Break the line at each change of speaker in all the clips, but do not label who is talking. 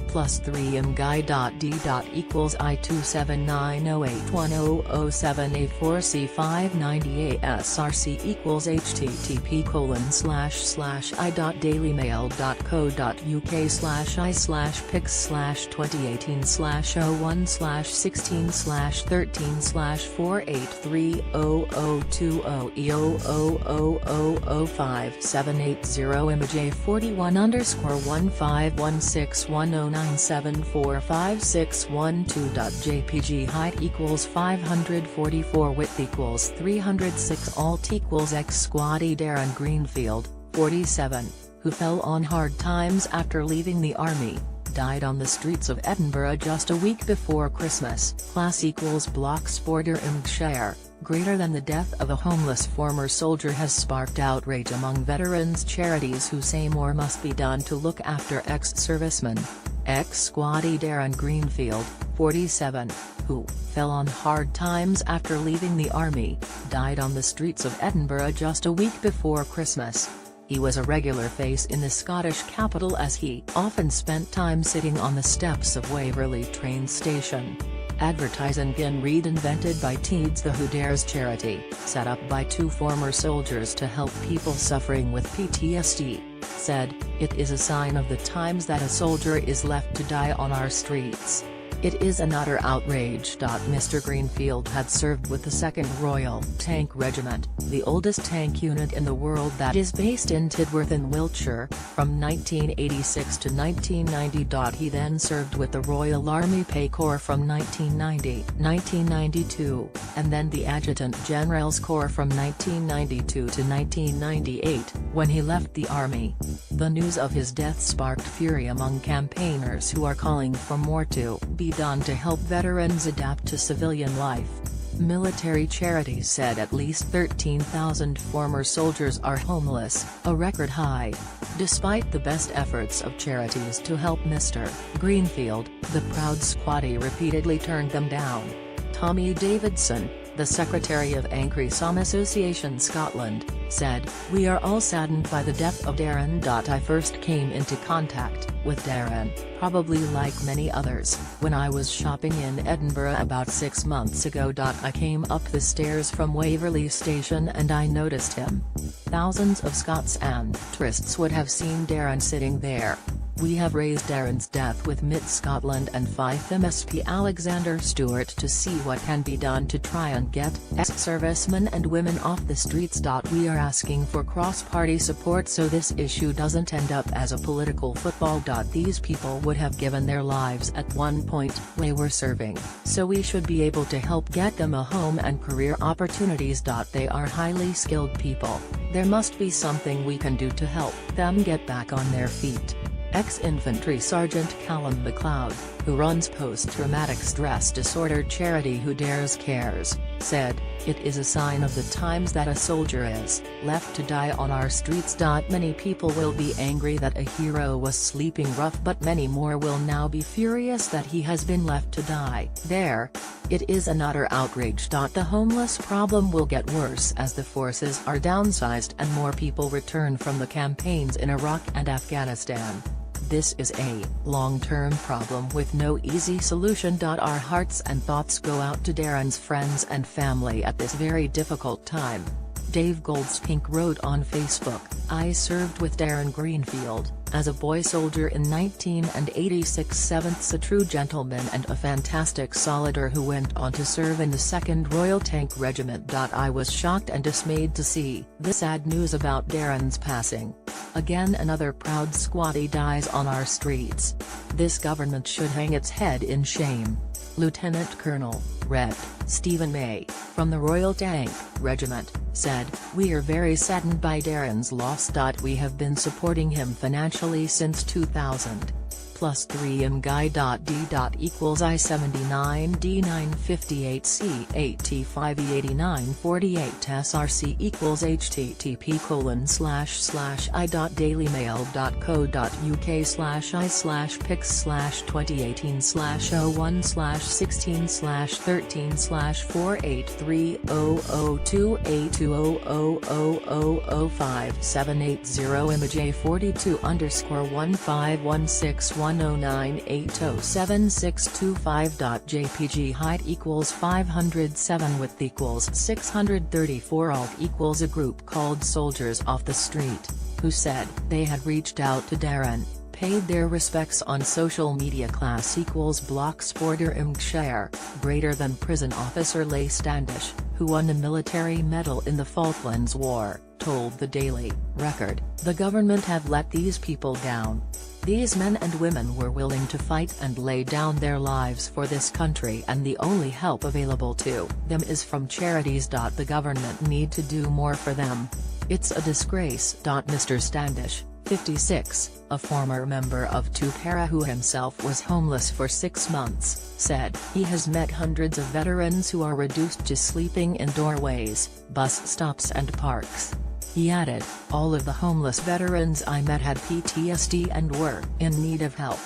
+3 mguy.d. equals I279081007A4C590A SRC equals http://i.dailymaild.co.uk/pics/2018/016/483 image 41_157456109745612.jpg height equals 544 width equals 306 alt equals X squatty Darren Greenfield, 47, who fell on hard times after leaving the army, died on the streets of Edinburgh just a week before Christmas. Class equals blocks border share, greater than the death of a homeless former soldier has sparked outrage among veterans charities who say more must be done to look after ex-servicemen. Ex-squatty Darren Greenfield, 47, who fell on hard times after leaving the army, died on the streets of Edinburgh just a week before Christmas. He was a regular face in the Scottish capital as he often spent time sitting on the steps of Waverley train station. Advertising in Reed invented by Teeds the Who Dares charity, set up by two former soldiers to help people suffering with PTSD, said, "It is a sign of the times that a soldier is left to die on our streets. It is an utter outrage." Mr. Greenfield had served with the 2nd Royal Tank Regiment, the oldest tank unit in the world that is based in Tidworth in Wiltshire, from 1986 to 1990. He then served with the Royal Army Pay Corps from 1990–1992, and then the Adjutant General's Corps from 1992 to 1998, when he left the army. The news of his death sparked fury among campaigners who are calling for more to be done to help veterans adapt to civilian life. Military charities said at least 13,000 former soldiers are homeless, a record high. Despite the best efforts of charities to help Mr. Greenfield, the proud squatty repeatedly turned them down. Tommy Davidson, the secretary of Angry Some Association Scotland, said, "We are all saddened by the death of Darren. I first came into contact with Darren, probably like many others, when I was shopping in Edinburgh about 6 months ago. I came up the stairs from Waverley Station and I noticed him. Thousands of Scots and tourists would have seen Darren sitting there. We have raised Darren's death with MIT Scotland and Fife MSP Alexander Stewart to see what can be done to try and get ex-servicemen and women off the streets. We are asking for cross-party support so this issue doesn't end up as a political football. These people would have given their lives at one point they were serving, so we should be able to help get them a home and career opportunities. They are highly skilled people. There must be something we can do to help them get back on their feet." Ex-Infantry Sergeant Callum MacLeod, who runs post-traumatic stress disorder charity Who Dares Cares, said, "It is a sign of the times that a soldier is left to die on our streets. Many people will be angry that a hero was sleeping rough, but many more will now be furious that he has been left to die there. It is an utter outrage. The homeless problem will get worse as the forces are downsized and more people return from the campaigns in Iraq and Afghanistan. This is a long-term problem with no easy solution. Our hearts and thoughts go out to Darren's friends and family at this very difficult time." Dave Goldspink wrote on Facebook, "I served with Darren Greenfield, as a boy soldier in 1986. 7th, a true gentleman and a fantastic soldier who went on to serve in the 2nd Royal Tank Regiment. I was shocked and dismayed to see the sad news about Darren's passing. Again, another proud squatty dies on our streets. This government should hang its head in shame." Lieutenant Colonel, Red, Stephen May, from the Royal Tank Regiment, said, "We are very saddened by Darren's loss. We have been supporting him financially since 2000. +3 mguy.d equals I79D958C8T5E8948 SRC equals http://i.dailymaild.co.uk/pics/2018/116/13/48300282000057880 image 42_15161 109807625.jpg height equals 507 width equals 634 alt equals a group called Soldiers Off the Street, who said they had reached out to Darren, paid their respects on social media. Class equals Blocksporter Imgshire, greater than prison officer Leigh Standish, who won a military medal in the Falklands War, told the Daily Record, "The government have let these people down. These men and women were willing to fight and lay down their lives for this country, and the only help available to them is from charities. The government need to do more for them. It's a disgrace." Mr. Standish, 56, a former member of Tupera who himself was homeless for 6 months, said he has met hundreds of veterans who are reduced to sleeping in doorways, bus stops and parks. He added, "All of the homeless veterans I met had PTSD and were in need of help."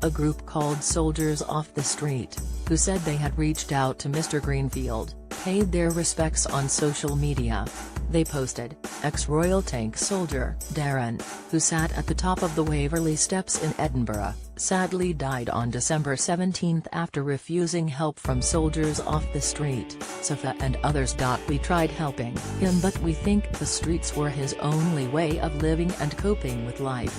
A group called Soldiers Off the Street, who said they had reached out to Mr. Greenfield, paid their respects on social media. They posted, "Ex-Royal Tank Soldier Darren, who sat at the top of the Waverley Steps in Edinburgh, sadly died on December 17 after refusing help from Soldiers Off the Street, Safa and others. We tried helping him, but we think the streets were his only way of living and coping with life.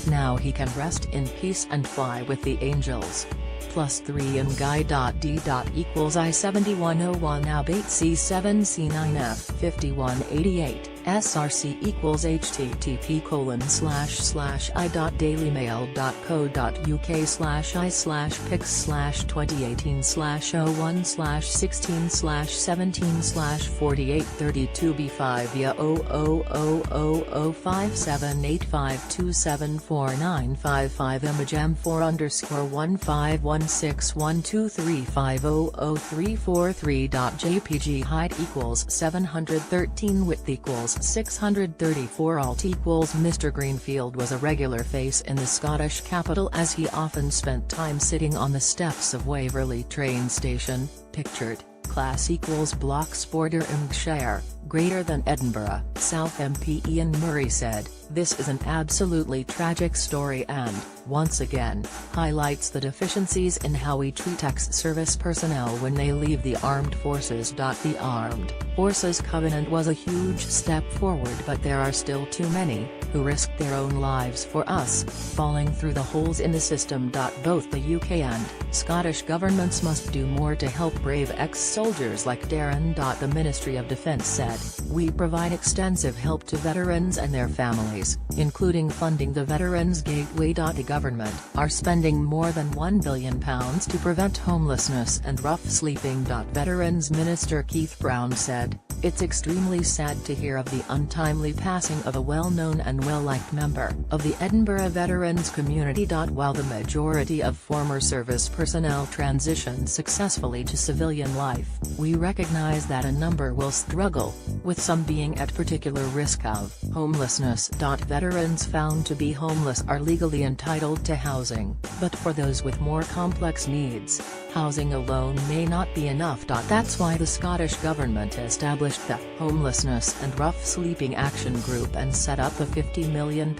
Now he can rest in peace and fly with the angels." +3 in Guy.D. equals I-7101 Ab 8C7C9F 5188, SRC equals http://i.dailymail.co.uk/pix/2018/01/16/17/4832 via 000057852749555 image m4_1516123500343.jpg height equals 713 width equals 634 alt equals Mr. Greenfield was a regular face in the Scottish capital as he often spent time sitting on the steps of Waverley train station, pictured. Class equals Blocksporter Imgshire, greater than Edinburgh. South MP Ian Murray said, "This is an absolutely tragic story and, once again, highlights the deficiencies in how we treat ex-service personnel when they leave the armed forces. The Armed Forces Covenant was a huge step forward, but there are still too many, who risked their own lives for us, falling through the holes in the system. Both the UK and Scottish governments must do more to help brave ex-soldiers like Darren. The Ministry of Defence said, "We provide extensive help to veterans and their families, including funding the Veterans Gateway. The government are spending more than £1 billion to prevent homelessness and rough sleeping." Veterans Minister Keith Brown said, "It's extremely sad to hear of the untimely passing of a well-known and well-liked member of the Edinburgh veterans community. While the majority of former service personnel transition successfully to civilian life, we recognise that a number will struggle, with some being at particular risk of homelessness. Veterans found to be homeless are legally entitled to housing, but for those with more complex needs, housing alone may not be enough. That's why the Scottish Government established the Homelessness and Rough Sleeping Action Group and set up a £50 million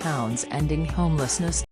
Ending Homelessness